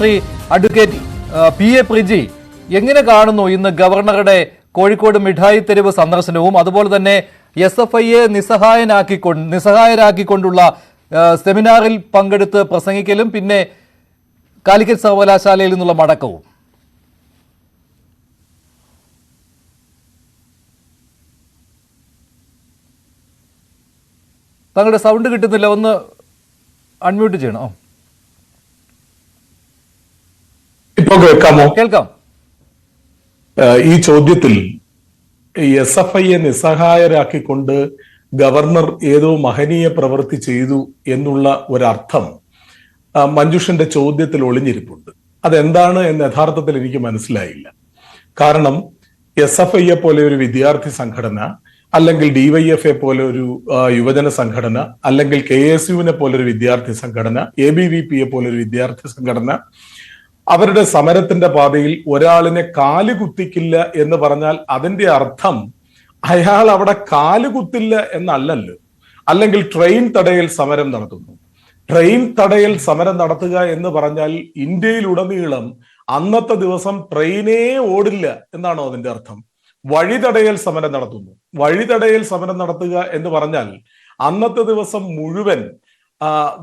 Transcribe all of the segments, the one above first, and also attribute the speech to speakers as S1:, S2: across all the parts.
S1: Shri advocate PA Priji, എങ്ങനെ കാണുന്നു ഇന്ന് ഗവർണറുടെ കോഴിക്കോട് മിഠായി തെരുവ് സന്ദർശനവും അതുപോലെ തന്നെ SFIയെ നിസ്സഹായരാക്കിക്കൊണ്ടുള്ള സെമിനാറിൽ പങ്കെടുത്ത് പ്രസംഗിക്കലും പിന്നെ കാലിക്കറ്റ് സർവകലാശാലയിൽ നിന്നുള്ള മടക്കവും? താങ്കളുടെ സൗണ്ട് കിട്ടുന്നില്ല, ഒന്ന് അൺമ്യൂട്ട് ചെയ്യണോ?
S2: ഇപ്പൊ കേൾക്കാമോ?
S1: കേൾക്കാം.
S2: ഈ ചോദ്യത്തിൽ SFIയെ നിസ്സഹായരാക്കിക്കൊണ്ട് ഗവർണർ ഏതോ മഹനീയ പ്രവൃത്തി ചെയ്തു എന്നുള്ള ഒരർത്ഥം മഞ്ജുഷന്റെ ചോദ്യത്തിൽ ഒളിഞ്ഞിരിപ്പുണ്ട്. അതെന്താണ് എന്ന് യഥാർത്ഥത്തിൽ എനിക്ക് മനസ്സിലായില്ല. കാരണം SFIയെ പോലെ ഒരു വിദ്യാർത്ഥി സംഘടന, അല്ലെങ്കിൽ DYFA പോലെ ഒരു യുവജന സംഘടന, അല്ലെങ്കിൽ KSUവിനെ പോലൊരു വിദ്യാർത്ഥി സംഘടന, ABVPയെ പോലൊരു വിദ്യാർത്ഥി സംഘടന അവരുടെ സമരത്തിന്റെ പാതയിൽ ഒരാളിനെ കാലുകുത്തിക്കില്ല എന്ന് പറഞ്ഞാൽ അതിന്റെ അർത്ഥം അയാൾ അവിടെ കാലുകുത്തില്ല എന്നല്ലല്ലോ. അല്ലെങ്കിൽ ട്രെയിൻ തടയൽ സമരം നടത്തുന്നു. ട്രെയിൻ തടയൽ സമരം നടത്തുക എന്ന് പറഞ്ഞാൽ ഇന്ത്യയിലുടനീളം അന്നത്തെ ദിവസം ട്രെയിനേ ഓടില്ല എന്നാണോ അതിന്റെ അർത്ഥം? വഴിതടയൽ സമരം നടത്തുന്നു. വഴിതടയൽ സമരം നടത്തുക എന്ന് പറഞ്ഞാൽ അന്നത്തെ ദിവസം മുഴുവൻ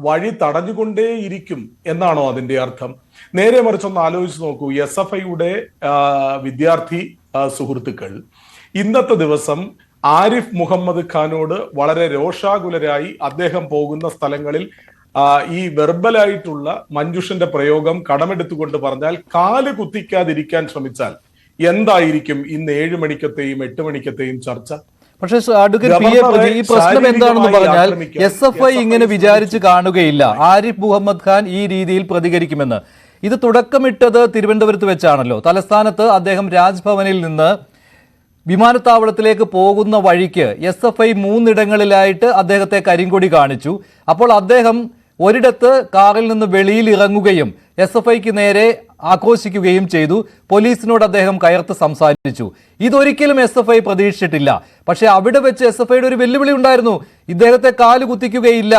S2: വഴി തടഞ്ഞുകൊണ്ടേയിരിക്കും എന്നാണോ അതിന്റെ അർത്ഥം? നേരെ മറിച്ചൊന്ന് ആലോചിച്ച് നോക്കൂ. SFIയുടെ വിദ്യാർത്ഥി സുഹൃത്തുക്കൾ ഇന്നത്തെ ദിവസം ആരിഫ് മുഹമ്മദ് ഖാനോട് വളരെ രോഷാകുലരായി അദ്ദേഹം പോകുന്ന സ്ഥലങ്ങളിൽ ഈ വെർബലായിട്ടുള്ള മഞ്ജുഷന്റെ പ്രയോഗം കടമെടുത്തുകൊണ്ട് പറഞ്ഞാൽ കാല് കുത്തിക്കാതിരിക്കാൻ ശ്രമിച്ചാൽ എന്തായിരിക്കും ഇന്ന് 7 മണിക്കത്തെയും 8 മണിക്കത്തെയും ചർച്ച?
S1: പക്ഷേ അഡ്വക്കേറ്റ് PA പ്രിജി, ഈ പ്രശ്നം എന്താണെന്ന് പറഞ്ഞാൽ SFI ഇങ്ങനെ വിചാരിച്ച് കാണുകയില്ല ആരിഫ് മുഹമ്മദ് ഖാൻ ഈ രീതിയിൽ പ്രതികരിക്കുമെന്ന്. ഇത് തുടക്കമിട്ടത് തിരുവനന്തപുരത്ത് വെച്ചാണല്ലോ. തലസ്ഥാനത്ത് അദ്ദേഹം രാജ്ഭവനിൽ നിന്ന് വിമാനത്താവളത്തിലേക്ക് പോകുന്ന വഴിക്ക് SFI 3 ഇടങ്ങളിലായിട്ട് അദ്ദേഹത്തെ കരിങ്കൊടി കാണിച്ചു. അപ്പോൾ അദ്ദേഹം ഒരിടത്ത് കാറിൽ നിന്ന് വെളിയിൽ ഇറങ്ങുകയും SFIക്ക് നേരെ ആക്രോശിക്കുകയും ചെയ്തു. പോലീസിനോട് അദ്ദേഹം കയർത്ത് സംസാരിച്ചു. ഇതൊരിക്കലും SFI പ്രതീക്ഷിച്ചിട്ടില്ല. പക്ഷെ അവിടെ വെച്ച് SFIയുടെ ഒരു വെല്ലുവിളി ഉണ്ടായിരുന്നു, ഇദ്ദേഹത്തെ കാല് കുത്തിക്കുകയില്ല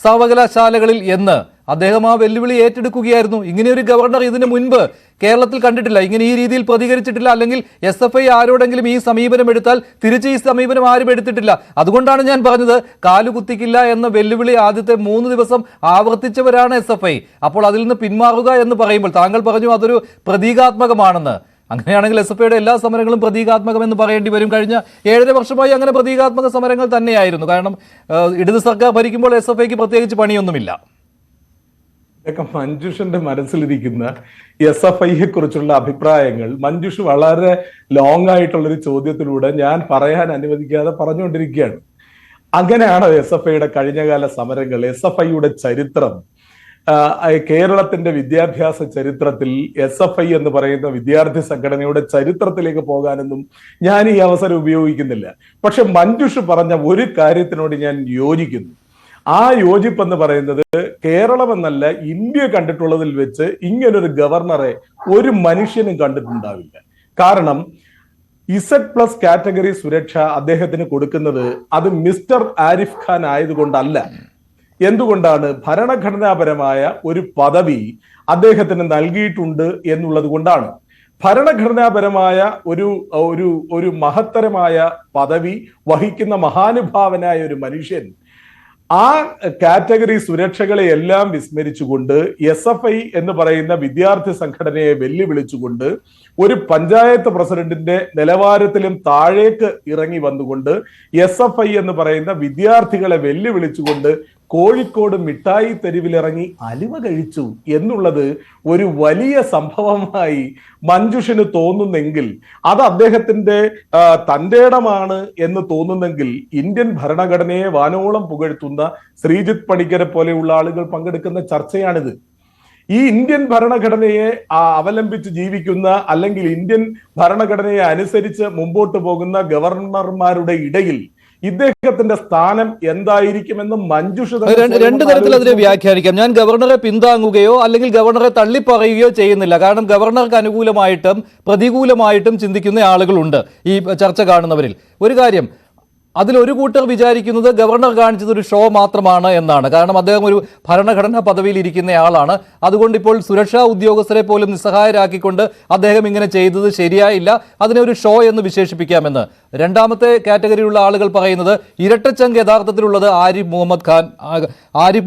S1: സർവകലാശാലകളിൽ എന്ന്. അദ്ദേഹം ആ വെല്ലുവിളി ഏറ്റെടുക്കുകയായിരുന്നു. ഇങ്ങനെയൊരു ഗവർണർ ഇതിനു മുൻപ് കേരളത്തിൽ കണ്ടിട്ടില്ല, ഇങ്ങനെ ഈ രീതിയിൽ പ്രതികരിച്ചിട്ടില്ല. അല്ലെങ്കിൽ SFI ആരോടെങ്കിലും ഈ സമീപനം എടുത്താൽ തിരിച്ച് ഈ സമീപനം ആരും എടുത്തിട്ടില്ല. അതുകൊണ്ടാണ് ഞാൻ പറഞ്ഞത് കാലുകുത്തിക്കില്ല എന്ന വെല്ലുവിളി ആദ്യത്തെ 3 ദിവസം ആവർത്തിച്ചവരാണ് SFI. അപ്പോൾ അതിൽ നിന്ന് പിന്മാറുക എന്ന് പറയുമ്പോൾ താങ്കൾ പറഞ്ഞു അതൊരു പ്രതീകാത്മകമാണെന്ന്. അങ്ങനെയാണെങ്കിൽ SFIയുടെ എല്ലാ സമരങ്ങളും പ്രതീകാത്മകം എന്ന് പറയേണ്ടി വരും. കഴിഞ്ഞ 7.5 വർഷമായി അങ്ങനെ പ്രതീകാത്മക സമരങ്ങൾ തന്നെയായിരുന്നു. കാരണം ഇടത് സർക്കാർ ഭരിക്കുമ്പോൾ SFIക്ക് പ്രത്യേകിച്ച് പണിയൊന്നുമില്ല.
S2: ഇതൊക്കെ മഞ്ജുഷന്റെ മനസ്സിലിരിക്കുന്ന SFIയെ കുറിച്ചുള്ള അഭിപ്രായങ്ങൾ മഞ്ജുഷ് വളരെ ലോങ് ആയിട്ടുള്ളൊരു ചോദ്യത്തിലൂടെ ഞാൻ പറയാൻ അനുവദിക്കാതെ പറഞ്ഞുകൊണ്ടിരിക്കുകയാണ്. അങ്ങനെയാണ് SFIയുടെ കഴിഞ്ഞകാല സമരങ്ങൾ, SFIയുടെ ചരിത്രം, കേരളത്തിന്റെ വിദ്യാഭ്യാസ ചരിത്രത്തിൽ SFI എന്ന് പറയുന്ന വിദ്യാർത്ഥി സംഘടനയുടെ ചരിത്രത്തിലേക്ക് പോകാനൊന്നും ഞാൻ ഈ അവസരം ഉപയോഗിക്കുന്നില്ല. പക്ഷെ മഞ്ജുഷ് പറഞ്ഞ ഒരു കാര്യത്തിനോട് ഞാൻ യോജിക്കുന്നു. ആ യോജിപ്പെന്ന് പറയുന്നത് കേരളം എന്നല്ല ഇന്ത്യ കണ്ടിട്ടുള്ളതിൽ വെച്ച് ഇങ്ങനൊരു ഗവർണറെ ഒരു മനുഷ്യനും കണ്ടിട്ടുണ്ടാവില്ല. കാരണം Z+ കാറ്റഗറി സുരക്ഷ അദ്ദേഹത്തിന് കൊടുക്കുന്നത് അത് മിസ്റ്റർ ആരിഫ് ഖാൻ ആയതുകൊണ്ടല്ല. എന്തുകൊണ്ടാണ്? ഭരണഘടനാപരമായ ഒരു പദവി അദ്ദേഹത്തിന് നൽകിയിട്ടുണ്ട് എന്നുള്ളത് കൊണ്ടാണ്. ഭരണഘടനാപരമായ ഒരു മഹത്തരമായ പദവി വഹിക്കുന്ന മഹാനുഭാവനായ ഒരു മനുഷ്യൻ ആ കാറ്റഗറി സുരക്ഷകളെ എല്ലാം വിസ്മരിച്ചുകൊണ്ട് SFI എന്ന് പറയുന്ന വിദ്യാർത്ഥി സംഘടനയെ വെല്ലുവിളിച്ചുകൊണ്ട് ഒരു പഞ്ചായത്ത് പ്രസിഡന്റിന്റെ നിലവാരത്തിലും താഴേക്ക് ഇറങ്ങി വന്നുകൊണ്ട് SFI എന്ന് പറയുന്ന വിദ്യാർത്ഥികളെ വെല്ലുവിളിച്ചുകൊണ്ട് കോഴിക്കോട് മിഠായി തെരുവിലിറങ്ങി അലുവ കഴിച്ചു എന്നുള്ളത് ഒരു വലിയ സംഭവമായി മഞ്ജുഷിന് തോന്നുന്നെങ്കിൽ, അത് അദ്ദേഹത്തിന്റെ തന്റേടമാണ് എന്ന് തോന്നുന്നെങ്കിൽ, ഇന്ത്യൻ ഭരണഘടനയെ വാനോളം പുകഴ്ത്തുന്ന ശ്രീജിത്ത് പണിക്കരെ പോലെയുള്ള ആളുകൾ പങ്കെടുക്കുന്ന ചർച്ചയാണിത്. ഈ ഇന്ത്യൻ ഭരണഘടനയെ അവലംബിച്ച് ജീവിക്കുന്ന അല്ലെങ്കിൽ ഇന്ത്യൻ ഭരണഘടനയെ അനുസരിച്ച് മുമ്പോട്ട് പോകുന്ന ഗവർണർമാരുടെ ഇടയിൽ ഇദ്ദേഹത്തിന്റെ സ്ഥാനം എന്തായിരിക്കുമെന്ന് മഞ്ജുഷ
S1: രണ്ട് തരത്തിൽ അതിനെ വ്യാഖ്യാനിക്കാം. ഞാൻ ഗവർണറെ പിന്താങ്ങുകയോ അല്ലെങ്കിൽ ഗവർണറെ തള്ളിപ്പറയുകയോ ചെയ്യുന്നില്ല. കാരണം ഗവർണർക്ക് അനുകൂലമായിട്ടും പ്രതികൂലമായിട്ടും ചിന്തിക്കുന്ന ആളുകളുണ്ട് ഈ ചർച്ച കാണുന്നവരിൽ. ഒരു കാര്യം, അതിലൊരു കൂട്ടർ വിചാരിക്കുന്നത് ഗവർണർ കാണിച്ചത് ഒരു ഷോ മാത്രമാണ് എന്നാണ്. കാരണം അദ്ദേഹം ഒരു ഭരണഘടനാ പദവിയിൽ ഇരിക്കുന്നയാളാണ്. അതുകൊണ്ട് ഇപ്പോൾ സുരക്ഷാ ഉദ്യോഗസ്ഥരെ പോലും നിസ്സഹായരാക്കിക്കൊണ്ട് അദ്ദേഹം ഇങ്ങനെ ചെയ്തത് ശരിയായില്ല, അതിനെ ഒരു ഷോ എന്ന് വിശേഷിപ്പിക്കാമെന്ന്. രണ്ടാമത്തെ കാറ്റഗറിയിലുള്ള ആളുകൾ പറയുന്നത് ഇരട്ടച്ചങ്ക് യഥാർത്ഥത്തിലുള്ളത് ആരിഫ്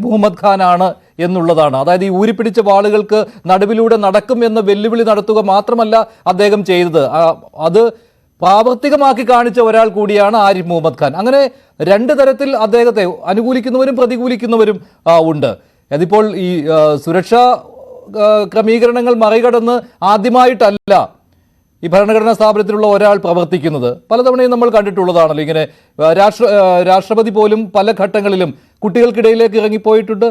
S1: മുഹമ്മദ് ഖാൻ ആണ് എന്നുള്ളതാണ്. അതായത് ഈ ഊരിപ്പിടിച്ച വാളുകൾക്ക് നടുവിലൂടെ നടക്കും എന്ന വെല്ലുവിളി നടത്തുക മാത്രമല്ല അദ്ദേഹം ചെയ്തത്, അത് പ്രാവർത്തികമാക്കി കാണിച്ച ഒരാൾ കൂടിയാണ് ആരിഫ് മുഹമ്മദ് ഖാൻ. അങ്ങനെ രണ്ട് തരത്തിൽ അദ്ദേഹത്തെ അനുകൂലിക്കുന്നവരും പ്രതികൂലിക്കുന്നവരും ഉണ്ട്. അതിപ്പോൾ ഈ സുരക്ഷാ ക്രമീകരണങ്ങൾ മറികടന്ന് ആദ്യമായിട്ടല്ല ഈ ഭരണഘടനാ സ്ഥാപനത്തിലുള്ള ഒരാൾ പ്രവർത്തിക്കുന്നത്. പലതവണയും നമ്മൾ കണ്ടിട്ടുള്ളതാണല്ലോ. ഇങ്ങനെ രാഷ്ട്രപതി പോലും പല ഘട്ടങ്ങളിലും കുട്ടികൾക്കിടയിലേക്ക് ഇറങ്ങിപ്പോയിട്ടുണ്ട്.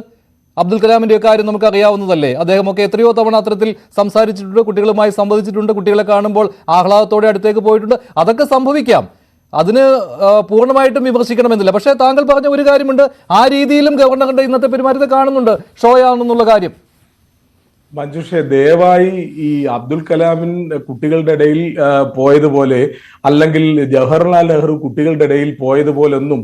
S1: അബ്ദുൽ കലാമിന്റെ കാര്യം നമുക്ക് അറിയാവുന്നതല്ലേ. അദ്ദേഹമൊക്കെ എത്രയോ തവണ അത്തരത്തിൽ സംസാരിച്ചിട്ടുണ്ട്, കുട്ടികളുമായി സംവദിച്ചിട്ടുണ്ട്, കുട്ടികളെ കാണുമ്പോൾ ആഹ്ലാദത്തോടെ അടുത്തേക്ക് പോയിട്ടുണ്ട്. അതൊക്കെ സംഭവിക്കാം, അതിന് പൂർണ്ണമായിട്ടും വിമർശിക്കണമെന്നില്ല. പക്ഷേ താങ്കൾ പറഞ്ഞ ഒരു കാര്യമുണ്ട്, ആ രീതിയിലും ഗവർണറുടെ ഇന്നത്തെ പെരുമാറ്റത്തെ കാണുന്നുണ്ട് ഷോയാണെന്നുള്ള കാര്യം.
S2: മഞ്ജുഷെ, ദയവായി ഈ അബ്ദുൽ കലാമിൻ കുട്ടികളുടെ ഇടയിൽ പോയതുപോലെ, അല്ലെങ്കിൽ ജവഹർലാൽ നെഹ്റു കുട്ടികളുടെ ഇടയിൽ പോയതുപോലെ ഒന്നും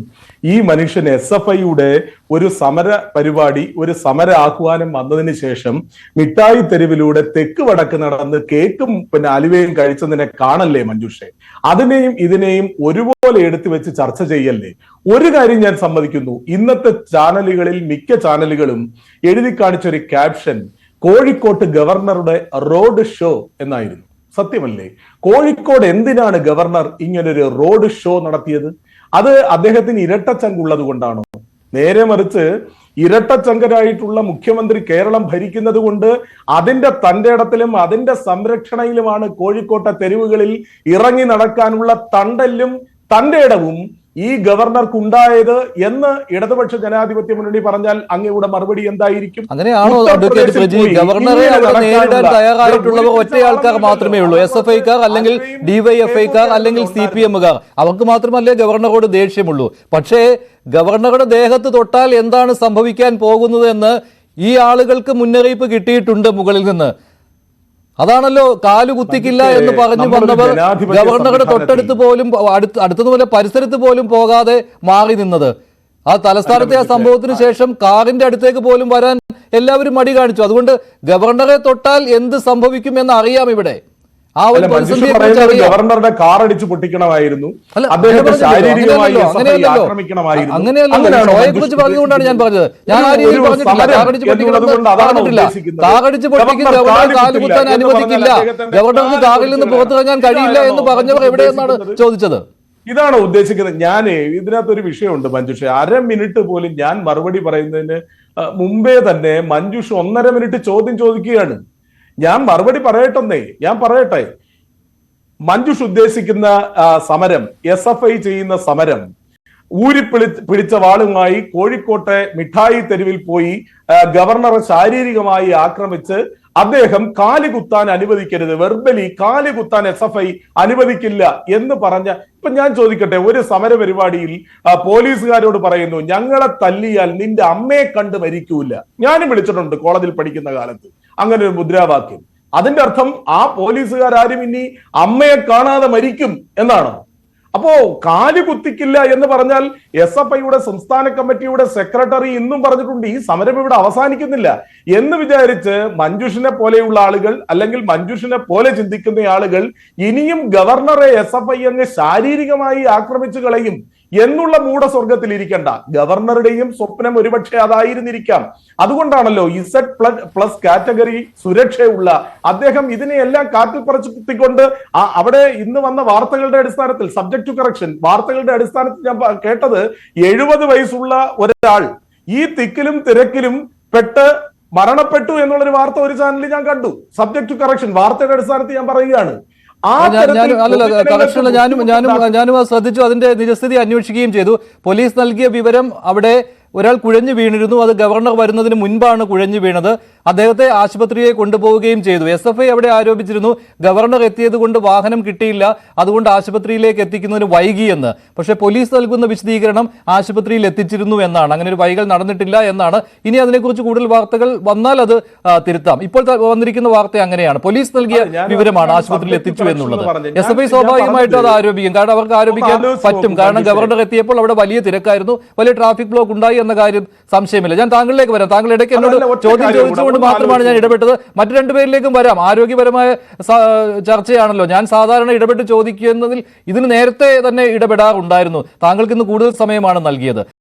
S2: ഈ മനുഷ്യൻ SFIയുടെ ഒരു സമര പരിപാടി, ഒരു സമര ആഹ്വാനം വന്നതിന് ശേഷം മിഠായി തെരുവിലൂടെ തെക്ക് വടക്ക് നടന്ന് കേക്കും പിന്നെ അലുവയും കഴിച്ചതിനെ കാണല്ലേ മഞ്ജുഷെ. അതിനെയും ഇതിനെയും ഒരുപോലെ എടുത്തു വെച്ച് ചർച്ച ചെയ്യല്ലേ. ഒരു കാര്യം ഞാൻ സമ്മതിക്കുന്നു, ഇന്നത്തെ ചാനലുകളിൽ മിക്ക ചാനലുകളും എഴുതി കാണിച്ചൊരു ക്യാപ്ഷൻ കോഴിക്കോട്ട് ഗവർണറുടെ റോഡ് ഷോ എന്നായിരുന്നു. സത്യമല്ലേ? കോഴിക്കോട് എന്തിനാണ് ഗവർണർ ഇങ്ങനൊരു റോഡ് ഷോ നടത്തിയത്? അത് അദ്ദേഹത്തിന് ഇരട്ടച്ചങ്കുള്ളത് കൊണ്ടാണോ? നേരെ മറിച്ച് ഇരട്ടച്ചങ്കരായിട്ടുള്ള മുഖ്യമന്ത്രി കേരളം ഭരിക്കുന്നത് കൊണ്ട് അതിന്റെ തന്റെ ഇടത്തിലും അതിന്റെ സംരക്ഷണയിലുമാണ് കോഴിക്കോട്ടെ തെരുവുകളിൽ ഇറങ്ങി നടക്കാനുള്ള തണ്ടല്ലും തന്റെ ഇടവും ഈ ഗവർണർക്കുണ്ടായത് എന്ന് ഇടതുപക്ഷ ജനാധിപത്യ മുന്നണി പറഞ്ഞാൽ അങ്ങയുടെ മറുപടി എന്തായിരിക്കും?
S1: അങ്ങനെയാണോ അഡ്വക്കേറ്റ് പ്രജി? ഗവർണറെ അവിടെ നേരിടാൻ തയ്യാറായിട്ടുള്ളവർ ഒറ്റ ആൾക്കാർ മാത്രമേ ഉള്ളൂ. SFIക്കാർ അല്ലെങ്കിൽ DYFIക്കാർ അല്ലെങ്കിൽ CPMകാർ. അവർക്ക് മാത്രമല്ലേ ഗവർണറോട് ദേഷ്യമുള്ളൂ. പക്ഷേ ഗവർണറുടെ ദേഹത്ത് തൊട്ടാൽ എന്താണ് സംഭവിക്കാൻ പോകുന്നത് എന്ന് ഈ ആളുകൾക്ക് മുന്നറിയിപ്പ് കിട്ടിയിട്ടുണ്ട് മുകളിൽ നിന്ന്. അതാണല്ലോ കാലു കുത്തിക്കില്ല എന്ന് പറഞ്ഞു വന്നവർ ഗവർണറുടെ തൊട്ടടുത്ത് പോലും അടുത്തതുപോലെ പരിസരത്ത് പോലും പോകാതെ മാറി നിന്നത്. ആ തലസ്ഥാനത്തെ ആ സംഭവത്തിന് ശേഷം കാറിന്റെ അടുത്തേക്ക് പോലും വരാൻ എല്ലാവരും മടി കാണിച്ചു. അതുകൊണ്ട് ഗവർണറെ തൊട്ടാൽ എന്ത് സംഭവിക്കും എന്ന് അറിയാം ഇവിടെ. ആ ഒരു
S2: ഗവർണറുടെ കാർ അടിച്ച് പൊട്ടിക്കണമായിരുന്നു, അദ്ദേഹത്തെ ശാരീരികമായി ആക്രമിക്കണമായിരുന്നു.
S1: അങ്ങനെയാണോ പറഞ്ഞുകൊണ്ടാണ് ഞാൻ പറഞ്ഞത്. ഞാൻ ആ രീതിയിൽ പറഞ്ഞിട്ടില്ല. കാറടിച്ച് പൊട്ടിക്കും ഗവർണർ കാല് കുത്താൻ അനുവദിക്കില്ല, ഗവർണർക്ക് കാറിൽ നിന്ന് പുറത്തിറങ്ങാൻ കഴിയില്ല എന്ന് പറഞ്ഞവർ എവിടെയെന്നാണ് ചോദിച്ചത്.
S2: ഇതാണ് ഉദ്ദേശിക്കുന്നത്. ഞാൻ ഇതിനകത്തൊരു വിഷയമുണ്ട് മഞ്ജുഷ. 1/2 മിനിറ്റ് പോലും ഞാൻ മറുപടി പറയുന്നതിന് മുമ്പേ തന്നെ മഞ്ജുഷ 1.5 മിനിറ്റ് ചോദ്യം ചോദിക്കുകയാണ്. ഞാൻ മറുപടി ഞാൻ പറയട്ടെ. മഞ്ജുഷ് ഉദ്ദേശിക്കുന്ന സമരം, SFI ചെയ്യുന്ന സമരം, പിടിച്ച വാളുമായി കോഴിക്കോട്ടെ മിഠായി തെരുവിൽ പോയി ഗവർണറെ ശാരീരികമായി ആക്രമിച്ച് അദ്ദേഹം കാലുകുത്താൻ അനുവദിക്കരുത്, വെർബലി കാലുകുത്താൻ SFI അനുവദിക്കില്ല എന്ന് പറഞ്ഞ, ഇപ്പൊ ഞാൻ ചോദിക്കട്ടെ, ഒരു സമര പരിപാടിയിൽ പോലീസുകാരോട് പറയുന്നു ഞങ്ങളെ തല്ലിയാൽ നിന്റെ അമ്മയെ കണ്ട് മരിക്കൂല. ഞാനും വിളിച്ചിട്ടുണ്ട് കോളേജിൽ പഠിക്കുന്ന കാലത്ത് അങ്ങനെ ഒരു മുദ്രാവാക്യം. അതിന്റെ അർത്ഥം ആ പോലീസുകാരും ഇനി അമ്മയെ കാണാതെ മരിക്കും എന്നാണോ? അപ്പോ കാല് കുത്തിക്കില്ല എന്ന് പറഞ്ഞാൽ SFIയുടെ സംസ്ഥാന കമ്മിറ്റിയുടെ സെക്രട്ടറി ഇന്നും പറഞ്ഞിട്ടുണ്ട് ഈ സമരം ഇവിടെ അവസാനിക്കുന്നില്ല എന്ന് വിചാരിച്ച് മഞ്ജുഷിനെ പോലെയുള്ള ആളുകൾ, അല്ലെങ്കിൽ മഞ്ജുഷിനെ പോലെ ചിന്തിക്കുന്ന ആളുകൾ ഇനിയും ഗവർണറെ SFI അങ്ങ് ശാരീരികമായി ആക്രമിച്ചു കളയും എന്നുള്ള മൂഢസ്വർഗത്തിൽ ഇരിക്കേണ്ട. ഗവർണറുടെയും സ്വപ്നം ഒരുപക്ഷെ അതായിരുന്നിരിക്കാം. അതുകൊണ്ടാണല്ലോ Z+ കാറ്റഗറി സുരക്ഷയുള്ള അദ്ദേഹം ഇതിനെയെല്ലാം കാറ്റിൽ പറിച്ചുകൊണ്ട് അവിടെ ഇന്ന് വന്ന വാർത്തകളുടെ അടിസ്ഥാനത്തിൽ, സബ്ജക്ട് ടു കറക്ഷൻ വാർത്തകളുടെ അടിസ്ഥാനത്തിൽ ഞാൻ കേട്ടത് 70 വയസ്സുള്ള ഒരാൾ ഈ തിക്കിലും തിരക്കിലും പെട്ട് മരണപ്പെട്ടു എന്നുള്ളൊരു വാർത്ത ഒരു ചാനലിൽ ഞാൻ കണ്ടു. സബ്ജക്ട് ടു കറക്ഷൻ വാർത്തയുടെ അടിസ്ഥാനത്തിൽ ഞാൻ പറയുകയാണ്.
S1: ഞാനും ശ്രദ്ധിച്ചു. അതിന്റെ നിജസ്ഥിതി അന്വേഷിക്കുകയും ചെയ്തു. പോലീസ് നൽകിയ വിവരം അവിടെ ഒരാൾ കുഴഞ്ഞു വീണിരുന്നു. അത് ഗവർണർ വരുന്നതിന് മുൻപാണ് കുഴഞ്ഞു വീണത്. അദ്ദേഹത്തെ ആശുപത്രിയെ കൊണ്ടുപോവുകയും ചെയ്തു. SFI അവിടെ ആരോപിച്ചിരുന്നു ഗവർണർ എത്തിയത് കൊണ്ട് വാഹനം കിട്ടിയില്ല, അതുകൊണ്ട് ആശുപത്രിയിലേക്ക് എത്തിക്കുന്നതിന് വൈകിയെന്ന്. പക്ഷേ പോലീസ് നൽകുന്ന വിശദീകരണം ആശുപത്രിയിൽ എത്തിച്ചിരുന്നു എന്നാണ്. അങ്ങനെ ഒരു വൈകൽ നടന്നിട്ടില്ല എന്നാണ്. ഇനി അതിനെക്കുറിച്ച് കൂടുതൽ വാർത്തകൾ വന്നാൽ അത് തിരുത്താം. ഇപ്പോൾ വന്നിരിക്കുന്ന വാർത്ത അങ്ങനെയാണ്. പോലീസ് നൽകിയ വിവരമാണ് ആശുപത്രിയിൽ എത്തിച്ചു എന്നുള്ളത്. SFI സ്വാഭാവികമായിട്ടും അത് ആരോപിക്കും. കാരണം അവർക്ക് ആരോപിക്കാൻ പറ്റും. കാരണം ഗവർണർ എത്തിയപ്പോൾ അവിടെ വലിയ തിരക്കായിരുന്നു, വലിയ ട്രാഫിക് ബ്ലോക്ക് ഉണ്ടായി എന്ന കാര്യം സംശയമില്ല. ഞാൻ താങ്കളിലേക്ക് വരാം. താങ്കൾ ഇടയ്ക്ക് എന്നോട് ചോദ്യം ചോദിച്ചുകൊണ്ട് മാത്രമാണ് ഞാൻ ഇടപെട്ടത്. മറ്റു രണ്ടുപേരിലേക്കും വരാം. ആരോഗ്യപരമായ ചർച്ചയാണല്ലോ. ഞാൻ സാധാരണ ഇടപെട്ട് ചോദിക്കുന്നതിൽ ഇതിന് നേരത്തെ തന്നെ ഇടപെടാറുണ്ടായിരുന്നു. താങ്കൾക്ക് ഇന്ന് കൂടുതൽ സമയമാണ് നൽകിയത്.